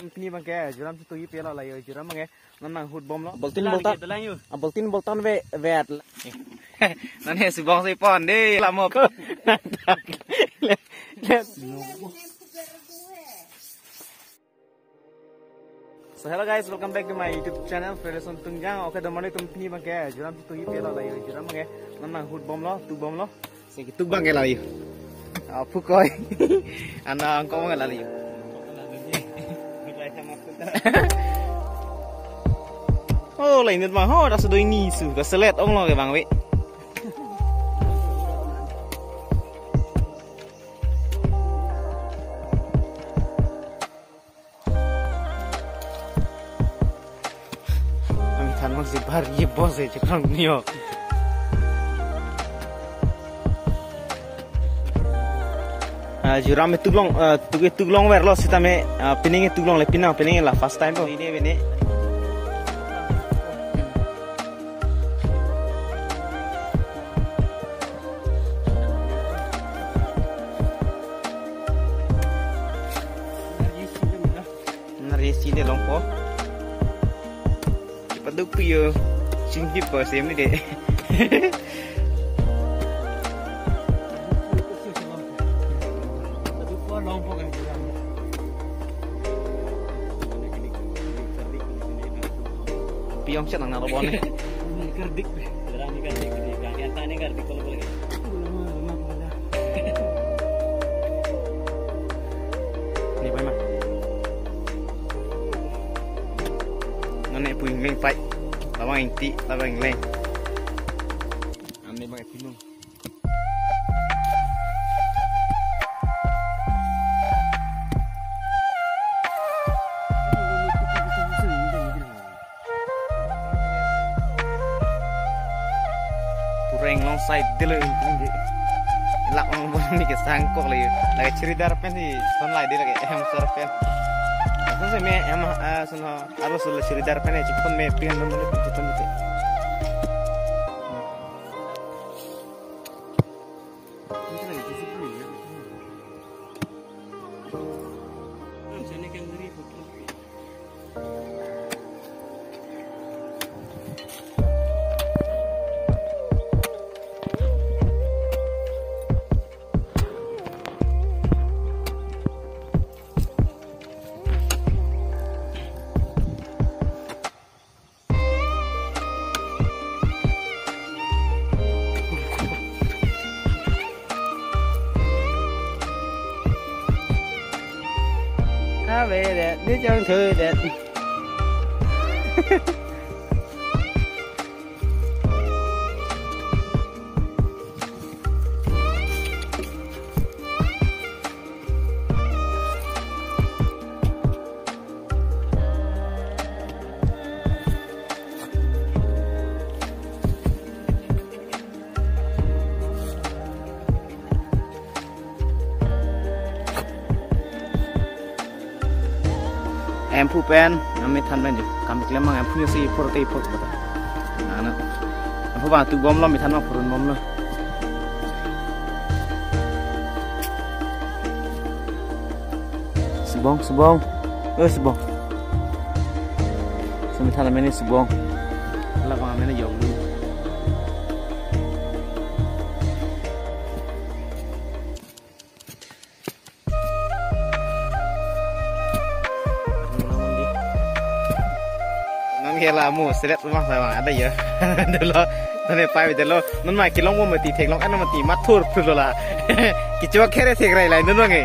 ini bangke juram tu tuh pela lah yo juram bangke nang hut bom lo boltin bolton ve vet nanti subang si pon deh lama ko So hello guys, welcome back to my YouTube channel. Federation Tungjang. Oke, domani ini bangke juram tu tuh pela lah yo juram bangke nang hut bom lo, tu bom lo. Sing tu bangke lah yo. Pukoi. Anak angkau bangke lah yo. Oh, lain mah ho dah sedoi nisu, ka selet ong lo ke bang we. Ami tan masih bar ye bos e cekrang nio. Juram itu tuglong ver lo sita me pining tuglong le pinang pining la first time po ini bene narisi de long po paduk piyo singgi po sem ni de piong chat nang robon ni kerdik berani kerdik yang tani kerdik kalau boleh ni pai mah nane puing meng pai lawang inti lawang leng amne bang pinung reng long side dulu ini lak ngomong ni ke sangkok lagi cerita pen di online dia lagi surfen so se me sono harus cerita pen aja pun me pian nomor itu tempat về đẹp biết chân thư đẹp em phu pen kami than ben kami klem mang em phu si porte pot bata ana em phu ba tu bom lo mi than mang purun bom lo subong subong semi than men ni subong la bang men yo lu là mua sẽ đẹp lắm phải ada ya dulu nanti pai dulu non mai kilong mau mati tek long an mati matur dulu lah kicu kere tek rai lain dulu nge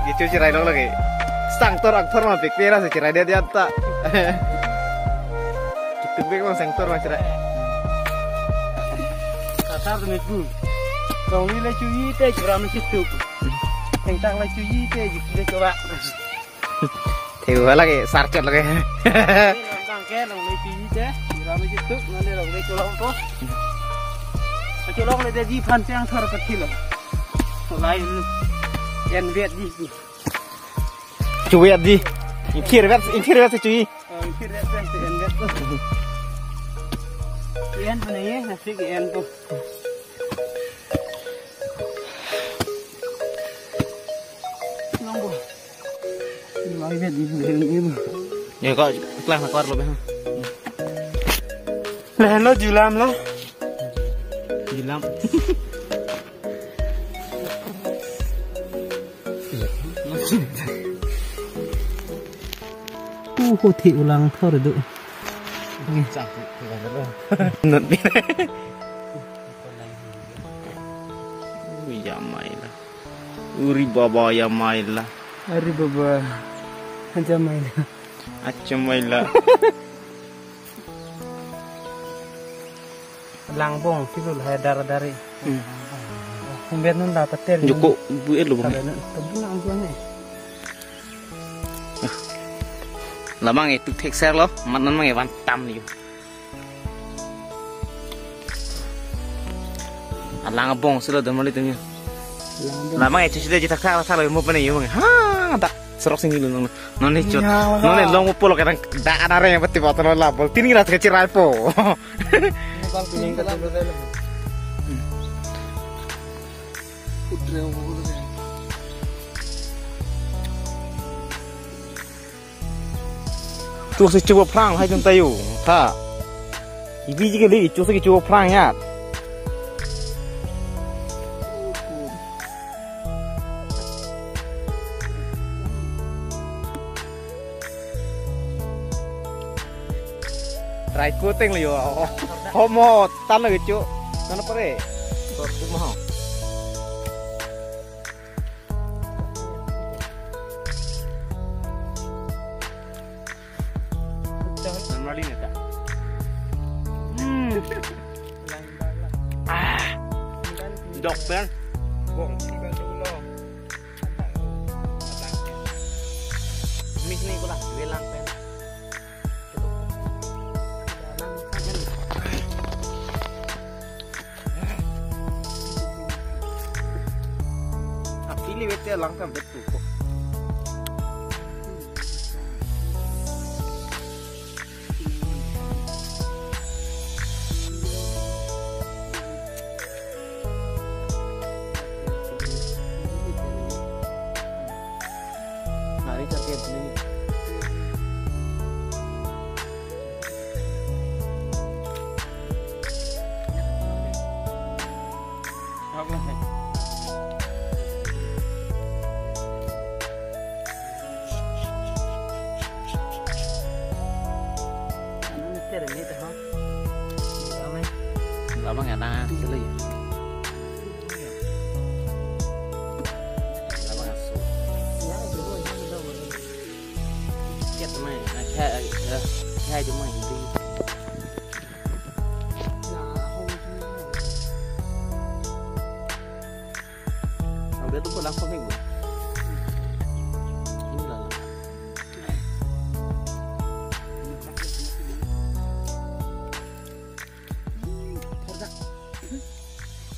kicu cerai long lagi sang tor aktor mah pek pera se cerai dia tak kitu pek long sang tor mah cerai kasar tu itu kau ni lah cuci teh juram situ tentang lah cuci teh kita coba Thiếu lagi sarcet lagi. Bangke nang le pi je, rame je tuk nang le rong le colong to. Colong le de ji phan chang thar ka thil. Lain yen viet ji. Chu viet ji. Inkhir viet se chui. Inkhir viet se yen viet to. Yen pa nei na sik yen to. Nói về đi về Giờ có làm là con rồi biết không? Là nó dữ lắm đó. Gì lắm. Hồ thị ulang thôi rồi được. Chẳng thì là đâu. Nụt đi. Ui ya mày là. Uri baba ya mày là. Ari baba. Aja main. Acha mày là. Lang bong filul hai dar-dari. Không biết nó là patel. Joko buat lu bang. Tapi lang bong ni. Lamang itu take share lo, mana mang evan tam ni. Alang bong sila damali tu ni. Lamang itu sudah kita kala salah mau pernah yung ha tak serok sini lu non ni cot non ni long polo kadang dak ada yang peti botol lah bol tini ras kecil po. Bang kuning kata betul. Putre umur ni. Chú sẽ chụp phang hay chúng taอยู่ถ้าอีบีจีก็เลยchú sẽ chụp phang nhá Rai kuting lah yo, homo tan lagi cu, mana pare, tu mah. Mali ni tak. Dokter. Bong, tinggal dulu. Mik ni pula, belang pen. Pilih bete langkah betul kok. Nari cari beli. Apa ni? Lama nggak tahan dulu ya. Lama nggak su. Chết mày, khai cho mày đi. Ở đây tôi có làm không hay buồn. Ini lah.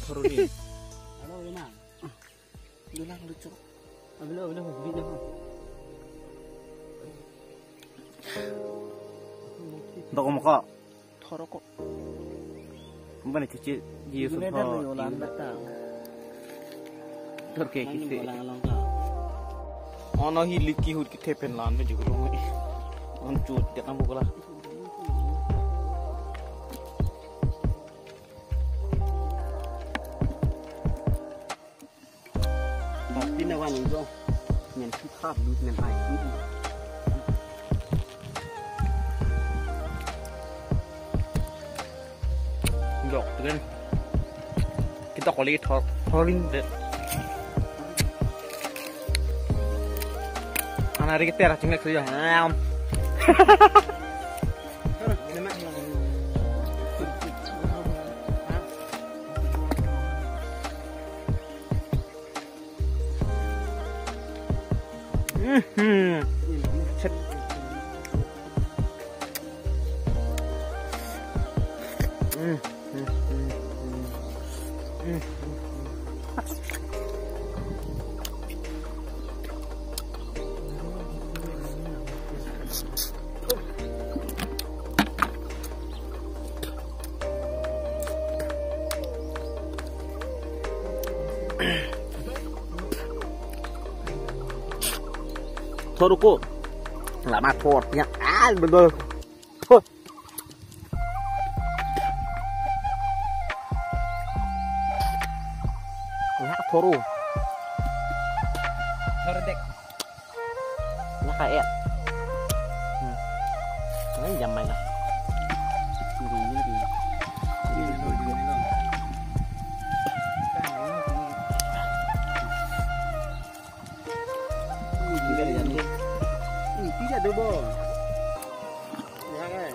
Koroni. Halo, Yuna. Yuna lucu. Abilo video. Ndok mo ka. Thoro ko. Mbane cuci jiu so. Terke kisi. Ono hi liki hut ki thepen lan me jugro me. On cut dak ambu kala. Pin là quan trọng không? Mình cứ khắp đút mình phải đút. Dọc từ cái tóc lấy thò linh đấy. Anh ấy cái tên là chính là cái gì hả? Chết. thôi cô là mặt phột nhá betul thôi nhá thôi Hordek. nó kayak ini jam main lah Tidak ada bo. Ya kan.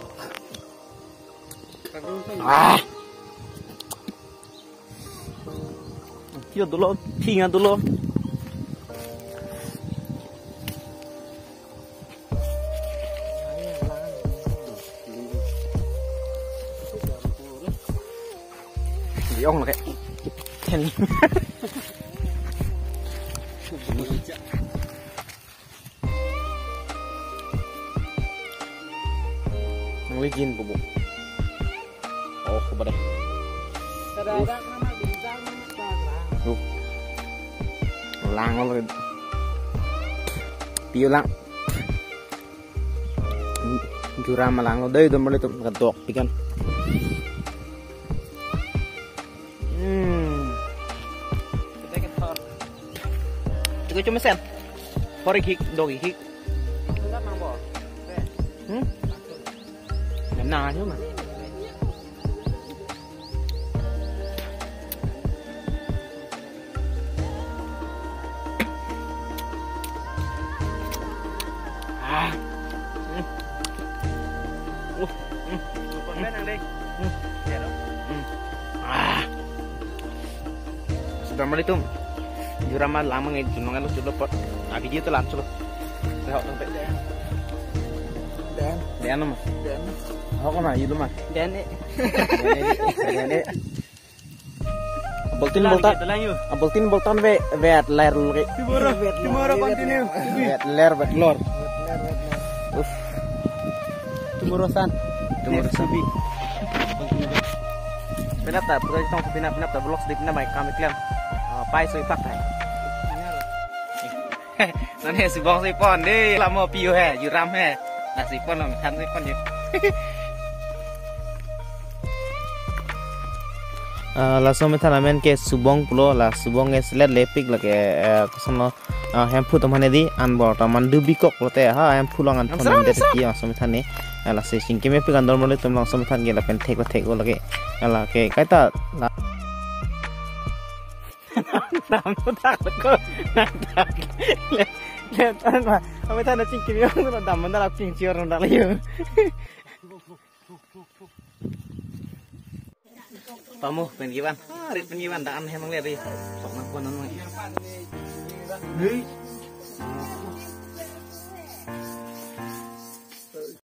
Chưa dulu, tinggal dulu. Ông là cái thèn Ngelihin bubuk. Oh, coba deh. Lang nó lên. Piu lang. Juram lang nó đây tôi mới tụt gần tuột đi con. Itu cuma sen. Hori kick, doggy kick. Nhắm nào chứ mà. Con bé nàng đi. Dạ đâu. Sudah mulai tuh. Jurama lama nggak junongan lu sudah pot. Abi dia tuh langsung. Tahu sampai Dan mah. Dan. Aku kan mah itu mah. Dan ni. Dan. Boltin bolton ve at ler lu kayak. Tomorrow continue. At ler vet lor. Tomorrow san. Sabi. Pinap ta, pura tong pinap ta blok sedip na mai kami klan. Pai soi pak thai. Nanti si bong si pon đi làm một piu hè, Juram hè. Là si pon làm thân si pon gì. La sometana men ke subong pulo la subong es let lepik la ke kosono hempu tomane di anbor ta mandu bikok lote ha hempu longan tomen de ki sometane la se singke me pik andor mole tom long sometan ge la pen thek la ke la ke kaita la nam tak ko nak le tan ma ame tan singke me ngro dam man la sing chior nda la yo Pamu pengiwan, rit pengiwan daan hemang lihat di. Sok nang konon mah.